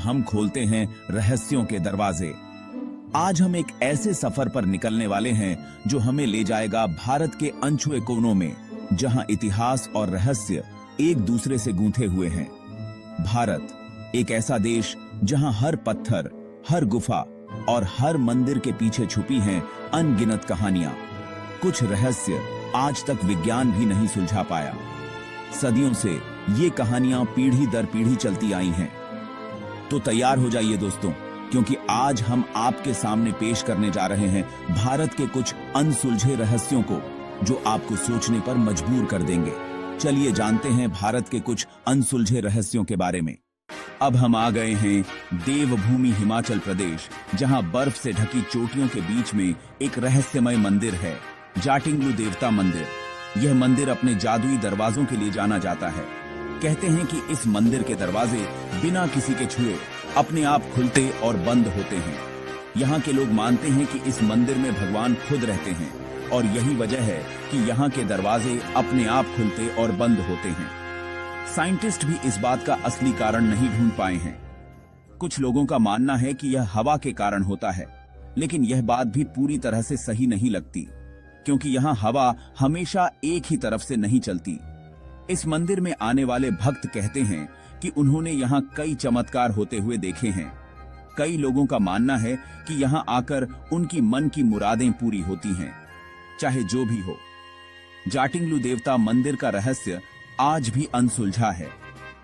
हम खोलते हैं रहस्यों के दरवाजे। आज हम एक ऐसे सफर पर निकलने वाले हैं जो हमें ले जाएगा भारत के अनछुए कोनों में, जहां इतिहास और रहस्य एक दूसरे से गूंथे हुए हैं। भारत एक ऐसा देश जहां हर पत्थर, हर गुफा और हर मंदिर के पीछे छुपी हैं अनगिनत कहानियां। कुछ रहस्य आज तक विज्ञान भी नहीं सुलझा पाया। सदियों से ये कहानियां पीढ़ी दर पीढ़ी चलती आई हैं। तो तैयार हो जाइए दोस्तों, क्योंकि आज हम आपके सामने पेश करने जा रहे हैं भारत के कुछ अनसुलझे रहस्यों को, जो आपको सोचने पर मजबूर कर देंगे। चलिए जानते हैं भारत के कुछ अनसुलझे रहस्यों के बारे में। अब हम आ गए हैं देवभूमि हिमाचल प्रदेश, जहां बर्फ से ढकी चोटियों के बीच में एक रहस्यमय मंदिर है, जाटिंगलू देवता मंदिर। यह मंदिर अपने जादुई दरवाजों के लिए जाना जाता है। कहते हैं कि इस मंदिर के दरवाजे बिना किसी के छुए अपने आप खुलते और बंद होते हैं। यहाँ के लोग मानते हैं कि इस मंदिर में भगवान खुद रहते हैं, और यही वजह है कि यहाँ के दरवाजे अपने आप खुलते और बंद होते हैं। साइंटिस्ट भी इस बात का असली कारण नहीं ढूंढ पाए हैं। कुछ लोगों का मानना है कि यह हवा के कारण होता है, लेकिन यह बात भी पूरी तरह से सही नहीं लगती, क्योंकि यहाँ हवा हमेशा एक ही तरफ से नहीं चलती। इस मंदिर में आने वाले भक्त कहते हैं कि उन्होंने यहाँ कई चमत्कार होते हुए देखे हैं। कई लोगों का मानना है कि यहाँ आकर उनकी मन की मुरादें पूरी होती हैं, चाहे जो भी हो। जाटिंगलू देवता मंदिर का रहस्य आज भी अनसुलझा है।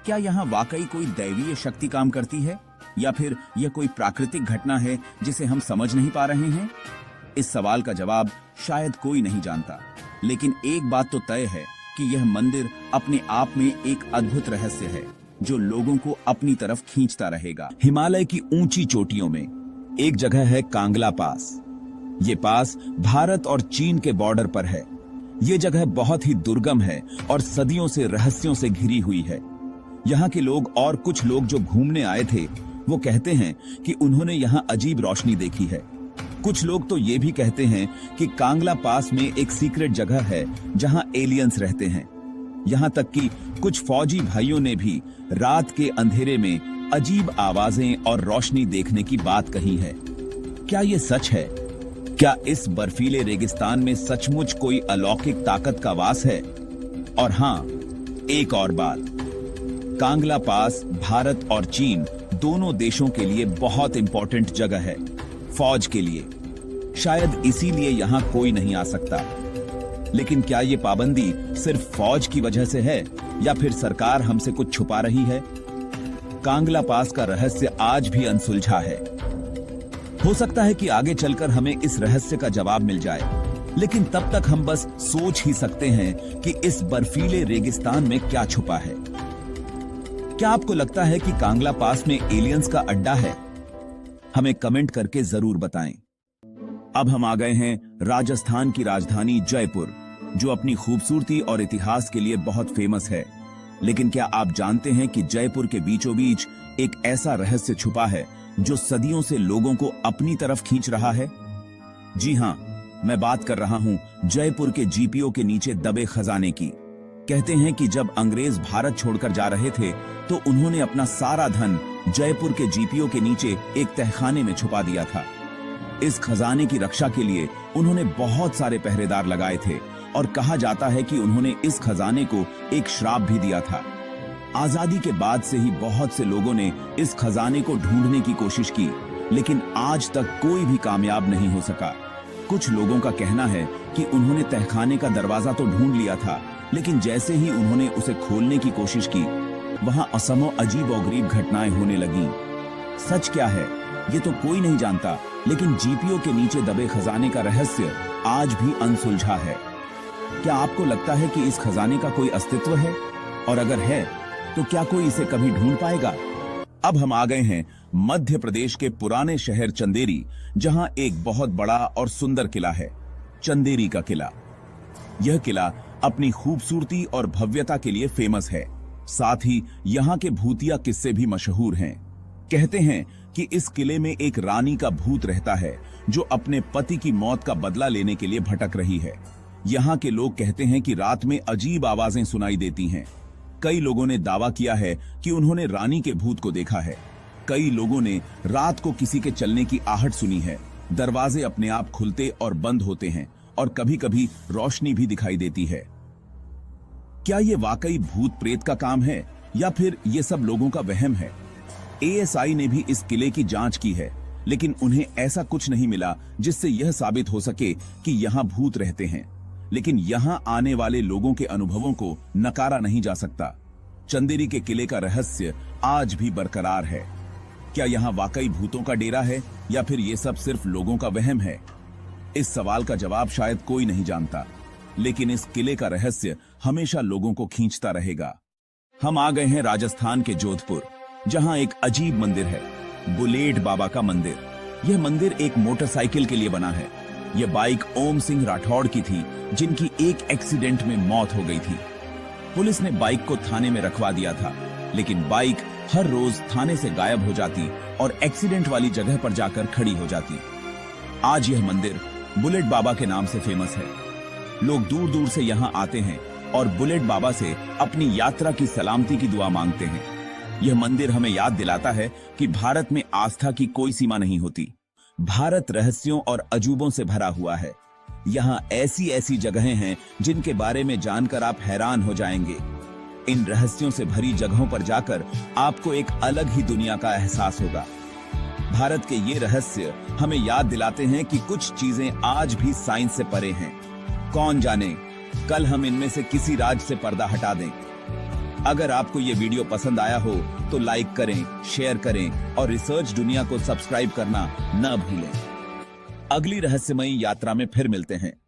क्या यहाँ वाकई कोई दैवीय शक्ति काम करती है, या फिर यह कोई प्राकृतिक घटना है जिसे हम समझ नहीं पा रहे हैं? इस सवाल का जवाब शायद कोई नहीं जानता, लेकिन एक बात तो तय है कि यह मंदिर अपने आप में एक अद्भुत रहस्य है, जो लोगों को अपनी तरफ खींचता रहेगा। हिमालय की ऊंची चोटियों में एक जगह है कांगला पास। ये पास भारत और चीन के बॉर्डर पर है। ये जगह बहुत ही दुर्गम है और सदियों से रहस्यों से घिरी हुई है। यहाँ के लोग और कुछ लोग जो घूमने आए थे, वो कहते हैं कि उन्होंने यहाँ अजीब रोशनी देखी है। कुछ लोग तो ये भी कहते हैं कि कांगला पास में एक सीक्रेट जगह है जहाँ एलियंस रहते हैं। यहाँ तक कि कुछ फौजी भाइयों ने भी रात के अंधेरे में अजीब आवाजें और रोशनी देखने की बात कही है। क्या ये सच है? क्या इस बर्फीले रेगिस्तान में सचमुच कोई अलौकिक ताकत का वास है? और हाँ, एक और बात, कांगला पास भारत और चीन दोनों देशों के लिए बहुत इंपॉर्टेंट जगह है, फौज के लिए। शायद इसीलिए यहाँ कोई नहीं आ सकता। लेकिन क्या ये पाबंदी सिर्फ फौज की वजह से है, या फिर सरकार हमसे कुछ छुपा रही है? कांगला पास का रहस्य आज भी अनसुलझा है। हो सकता है कि आगे चलकर हमें इस रहस्य का जवाब मिल जाए, लेकिन तब तक हम बस सोच ही सकते हैं कि इस बर्फीले रेगिस्तान में क्या छुपा है। क्या आपको लगता है कि कांगला पास में एलियंस का अड्डा है? हमें कमेंट करके जरूर बताएं। अब हम आ गए हैं राजस्थान की राजधानी जयपुर, जो अपनी खूबसूरती और इतिहास के लिए बहुत फेमस है। लेकिन क्या आप जानते हैं कि जयपुर के बीचों बीच एक ऐसा रहस्य छुपा है जो सदियों से लोगों को अपनी तरफ खींच रहा है? जी हां, मैं बात कर रहा हूं जयपुर के जीपीओ के नीचे दबे खजाने की। कहते हैं कि जब अंग्रेज भारत छोड़कर जा रहे थे, तो उन्होंने अपना सारा धन जयपुर के जीपीओ के नीचे एक तहखाने में छुपा दिया था। इस खजाने की रक्षा के लिए उन्होंने बहुत सारे पहरेदार लगाए थे, और कहा जाता है कि उन्होंने इस खजाने को एक श्राप भी दिया था। आजादी के बाद से ही बहुत से लोगों ने इस खजाने को ढूंढने की कोशिश की, लेकिन आज तक कोई भी कामयाब नहीं हो सका। कुछ लोगों का कहना है कि उन्होंने तहखाने का दरवाजा तो ढूंढ लिया था, लेकिन जैसे ही उन्होंने उसे खोलने की कोशिश की, वहां असमो अजीब और गरीब घटनाएं होने लगीं। सच क्या है ये तो कोई नहीं जानता, लेकिन जीपीओ के नीचे दबे खजाने का रहस्य आज भी अनसुलझा है। क्या आपको लगता है कि इस खजाने का कोई अस्तित्व है? और अगर है, तो क्या कोई इसे कभी ढूंढ पाएगा? अब हम आ गए हैं मध्य प्रदेश के पुराने शहर चंदेरी, जहां एक बहुत बड़ा और सुंदर किला है, चंदेरी का किला। यह किला अपनी खूबसूरती और भव्यता के लिए फेमस है। साथ ही यहाँ के भूतिया किस्से भी मशहूर हैं। कहते हैं कि इस किले में एक रानी का भूत रहता है, जो अपने पति की मौत का बदला लेने के लिए भटक रही है। यहाँ के लोग कहते हैं कि रात में अजीब आवाजें सुनाई देती हैं। कई लोगों ने दावा किया है कि उन्होंने रानी के भूत को देखा है। कई लोगों ने रात को किसी के चलने की आहट सुनी है। दरवाजे अपने आप खुलते और बंद होते हैं और कभी-कभी रोशनी भी दिखाई देती है। क्या ये वाकई भूत प्रेत का काम है या फिर ये सब लोगों का वहम है? एएसआई ने भी इस किले की जांच की है, लेकिन उन्हें ऐसा कुछ नहीं मिला जिससे यह साबित हो सके कि यहाँ भूत रहते हैं। लेकिन यहाँ आने वाले लोगों के अनुभवों को नकारा नहीं जा सकता। चंदेरी के किले का रहस्य आज भी बरकरार है। क्या यहाँ वाकई भूतों का डेरा है या फिर ये सब सिर्फ लोगों का वहम है? इस सवाल का जवाब शायद कोई नहीं जानता, लेकिन इस किले का रहस्य हमेशा लोगों को खींचता रहेगा। हम आ गए हैं राजस्थान के जोधपुर, जहां एक अजीब मंदिर है, बुलेट बाबा का मंदिर। यह मंदिर एक मोटरसाइकिल के लिए बना है। यह बाइक ओम सिंह राठौड़ की थी, जिनकी एक एक्सीडेंट में मौत हो गई थी। पुलिस ने बाइक को थाने में रखवा दिया था, लेकिन बाइक हर रोज थाने से गायब हो जाती और एक्सीडेंट वाली जगह पर जाकर खड़ी हो जाती। आज यह मंदिर बुलेट बाबा के नाम से फेमस है। लोग दूर दूर से यहाँ आते हैं और बुलेट बाबा से अपनी यात्रा की सलामती की दुआ मांगते हैं। यह मंदिर हमें याद दिलाता है कि भारत में आस्था की कोई सीमा नहीं होती। भारत रहस्यों और अजूबों से भरा हुआ है। यहाँ ऐसी ऐसी जगहें हैं जिनके बारे में जानकर आप हैरान हो जाएंगे। इन रहस्यों से भरी जगहों पर जाकर आपको एक अलग ही दुनिया का एहसास होगा। भारत के ये रहस्य हमें याद दिलाते हैं कि कुछ चीजें आज भी साइंस से परे हैं। कौन जाने कल हम इनमें से किसी राज से पर्दा हटा दें। अगर आपको ये वीडियो पसंद आया हो तो लाइक करें, शेयर करें और रिसर्च दुनिया को सब्सक्राइब करना न भूलें। अगली रहस्यमयी यात्रा में फिर मिलते हैं।